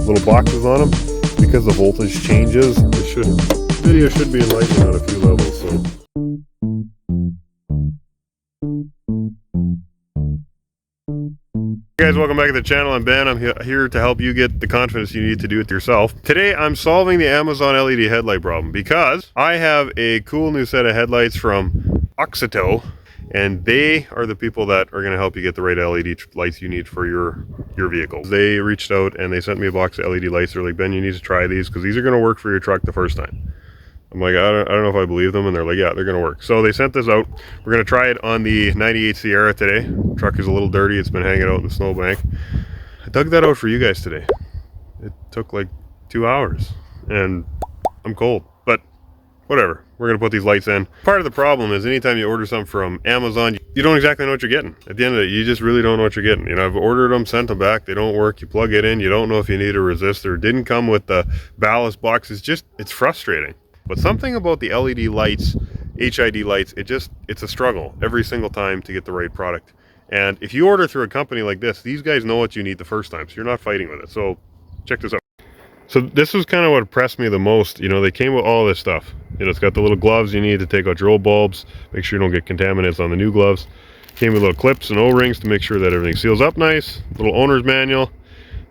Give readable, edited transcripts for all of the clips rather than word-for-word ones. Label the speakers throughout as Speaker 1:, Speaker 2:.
Speaker 1: little boxes on them, because the voltage changes, video should be enlightening on a few levels. So. Hey guys, welcome back to the channel. I'm Ben. I'm here to help you get the confidence you need to do it yourself. Today I'm solving the Amazon LED headlight problem because I have a cool new set of headlights from AUXITO, and they are the people that are going to help you get the right LED lights you need for your vehicle. They reached out and they sent me a box of LED lights. They're like, Ben, you need to try these because these are going to work for your truck the first time. I'm like, I don't know if I believe them, and they're like, yeah, they're gonna work. So they sent this out. We're gonna try it on the 98 Sierra today. The truck is a little dirty. It's been hanging out in the snowbank. I dug that out for you guys today. It took like 2 hours, and I'm cold, but whatever. We're gonna put these lights in. Part of the problem is anytime you order something from Amazon, you don't exactly know what you're getting. At the end of it, you just really don't know what you're getting. You know, I've ordered them, sent them back. They don't work. You plug it in. You don't know if you need a resistor. It didn't come with the ballast box. It's frustrating. But something about the LED lights, HID lights, it's a struggle every single time to get the right product. And if you order through a company like this, these guys know what you need the first time, so you're not fighting with it. So check this out. So this was kind of what impressed me the most. You know, they came with all this stuff. You know, it's got the little gloves you need to take out your old bulbs, make sure you don't get contaminants on the new gloves. Came with little clips and O-rings to make sure that everything seals up nice. Little owner's manual.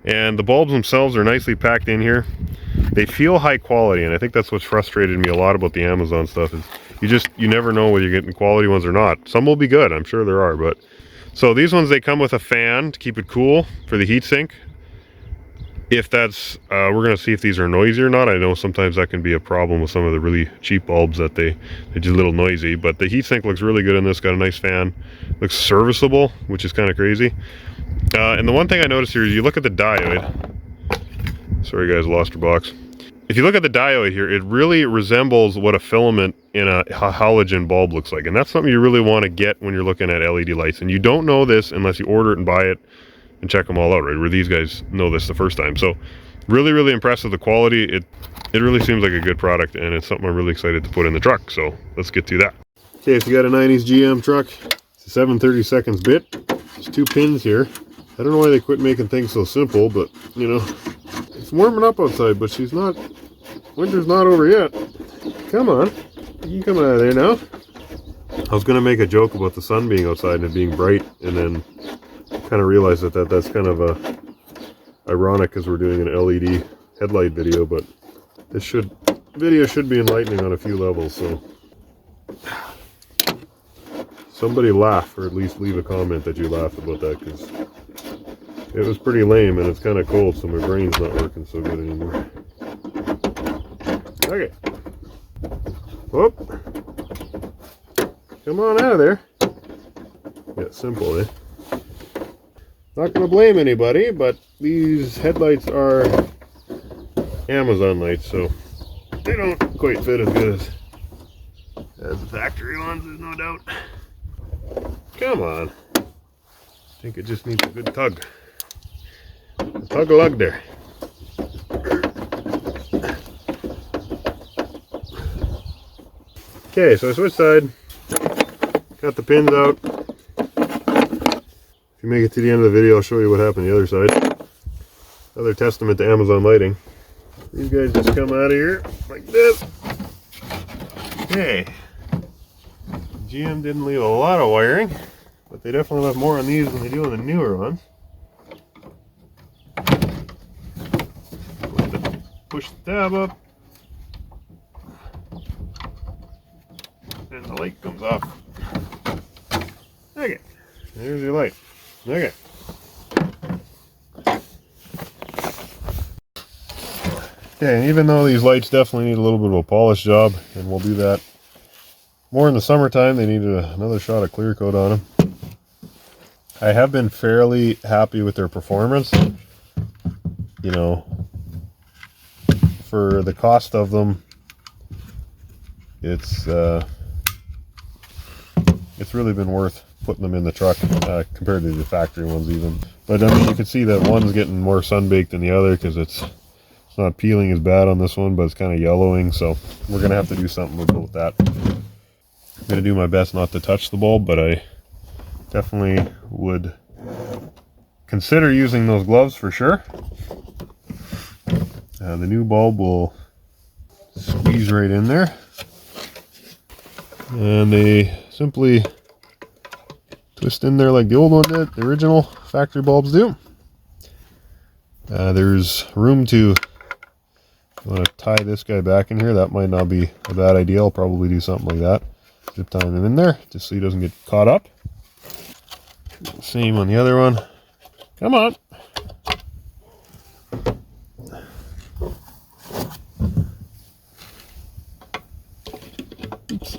Speaker 1: And the bulbs themselves are nicely packed in here. They feel high quality, and I think that's what's frustrated me a lot about the Amazon stuff is you never know whether you're getting quality ones or not. Some will be good, I'm sure there are, but so these ones, they come with a fan to keep it cool for the heatsink. If that's we're gonna see if these are noisy or not. I know sometimes that can be a problem with some of the really cheap bulbs that they're just a little noisy, but the heatsink looks really good in this. Got a nice fan, looks serviceable, which is kind of crazy. And the one thing I noticed here is you look at the diode. Sorry guys, lost your box. If you look at the diode here, it really resembles what a filament in a halogen bulb looks like. And that's something you really want to get when you're looking at LED lights. And you don't know this unless you order it and buy it and check them all out, right? Where these guys know this the first time. So really, really impressed with the quality. It really seems like a good product, and it's something I'm really excited to put in the truck. So let's get to that. Okay, so you got a 90s GM truck. It's a 7/32 bit. There's 2 pins here. I don't know why they quit making things so simple, but you know, it's warming up outside, but winter's not over yet. Come on, you can come out of there now. I was gonna make a joke about the sun being outside and it being bright, and then kind of realized that's kind of ironic because we're doing an LED headlight video, but this video should be enlightening on a few levels. So somebody laugh, or at least leave a comment that you laughed about that, because it was pretty lame, and it's kind of cold, so my brain's not working so good anymore. Okay. Whoop. Come on out of there. Yeah, simple, eh? Not going to blame anybody, but these headlights are Amazon lights, so they don't quite fit as good as the factory ones, there's no doubt. Come on. I think it just needs a good tug. Tug-a-lug there. Okay, so I switched side. Got the pins out. If you make it to the end of the video, I'll show you what happened on the other side. Another testament to Amazon lighting. These guys just come out of here like this. Okay. GM didn't leave a lot of wiring, but they definitely left more on these than they do on the newer ones. Push the tab up, and the light comes off. Okay, there's your light. Okay. Okay, and even though these lights definitely need a little bit of a polish job, and we'll do that more in the summertime, they needed another shot of clear coat on them. I have been fairly happy with their performance. You know, for the cost of them, it's really been worth putting them in the truck compared to the factory ones even. But I mean, you can see that one's getting more sun-baked than the other because it's not peeling as bad on this one, but it's kind of yellowing, so we're gonna have to do something about that. I'm gonna do my best not to touch the bulb, but I definitely would consider using those gloves for sure. The new bulb will squeeze right in there, and they simply twist in there like the old one did, the original factory bulbs do. There's room to, you want to tie this guy back in here. That might not be a bad idea. I'll probably do something like that. Zip tying him in there just so he doesn't get caught up. Same on the other one. Come on. Oops.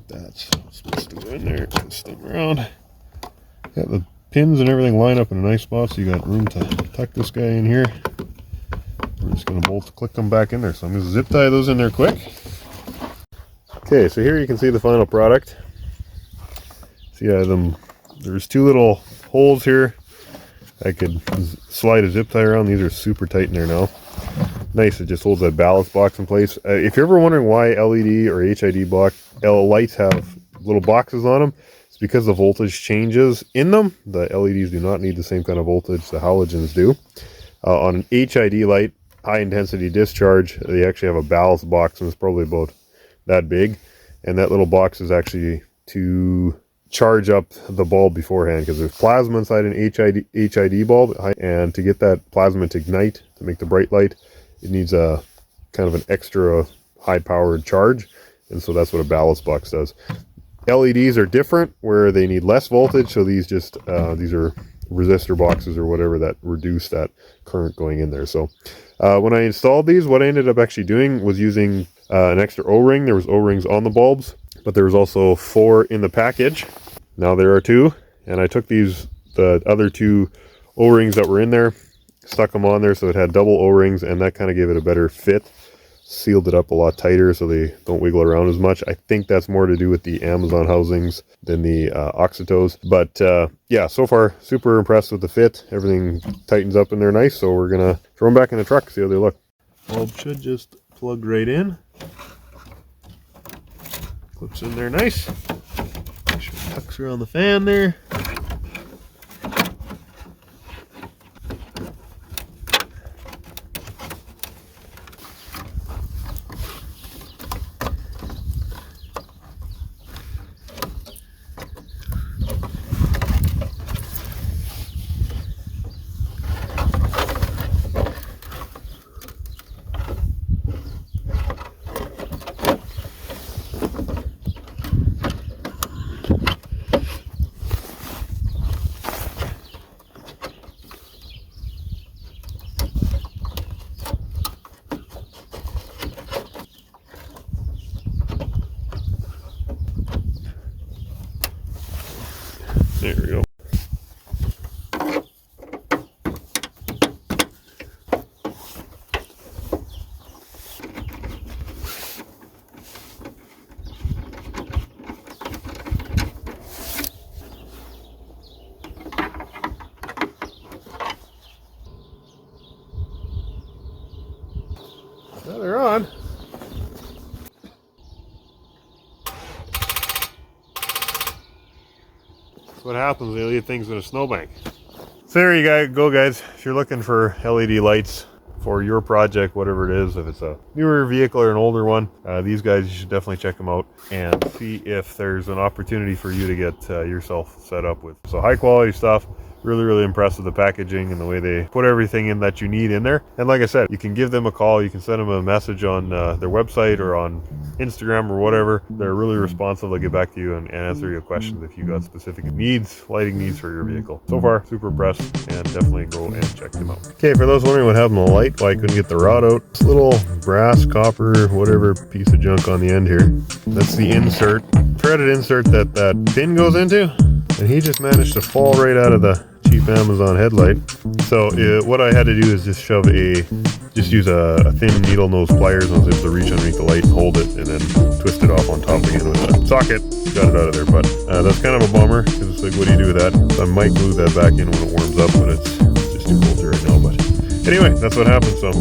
Speaker 1: That's supposed to go in there and sting around. Got the pins and everything lined up in a nice spot, so you got room to tuck this guy in here. We're just going to click them back in there. So I'm going to zip tie those in there quick. Okay, so here you can see the final product. See there's two little holes here. I could slide a zip tie around. These are super tight in there now. Nice, it just holds that ballast box in place. If you're ever wondering why LED or HID lights have little boxes on them, it's because the voltage changes in them. The LEDs do not need the same kind of voltage the halogens do. On an HID light, high intensity discharge, they actually have a ballast box, and it's probably about that big, and that little box is actually to charge up the bulb beforehand, because there's plasma inside an HID bulb, and to get that plasma to ignite to make the bright light, it needs a kind of an extra high powered charge, and so that's what a ballast box does. LEDs are different, where they need less voltage, so these are resistor boxes or whatever that reduce that current going in there. So when I installed these, what I ended up actually doing was using an extra O-ring. There was O-rings on the bulbs, but there was also 4 in the package. Now there are 2, and I took the other 2 O-rings that were in there, stuck them on there so it had double O-rings, and that kind of gave it a better fit. Sealed it up a lot tighter so they don't wiggle around as much. I think that's more to do with the Amazon housings than the AUXITOs. But yeah, so far super impressed with the fit. Everything tightens up in there nice, so we're gonna throw them back in the truck, see how they look. Bulb should just plug right in. Clips in there nice. Make sure it tucks around the fan there. There we go. Now they're on. That's what happens when you leave things in a snowbank. So there you go, guys. If you're looking for LED lights for your project, whatever it is, if it's a newer vehicle or an older one, these guys, you should definitely check them out and see if there's an opportunity for you to get yourself set up with. So high quality stuff. Really impressed with the packaging and the way they put everything in that you need in there. And like I said, you can give them a call, you can send them a message on their website or on Instagram or whatever. They're really responsive. They'll get back to you and answer your questions if you got specific needs, lighting needs for your vehicle. So far, super impressed, and definitely go and check them out. Okay, for those wondering what happened to the light, why I couldn't get the rod out, this little brass, copper, whatever piece of junk on the end here, that's the insert, threaded insert that pin goes into, and he just managed to fall right out of the cheap Amazon headlight. So what I had to do is just use a thin needle nose pliers. I was able to reach underneath the light and hold it, and then twist it off on top again with a socket. Got it out of there, but that's kind of a bummer, because it's like, what do you do with that? So I might glue that back in when it warms up, but it's just too cold here right now. But anyway, that's what happened. So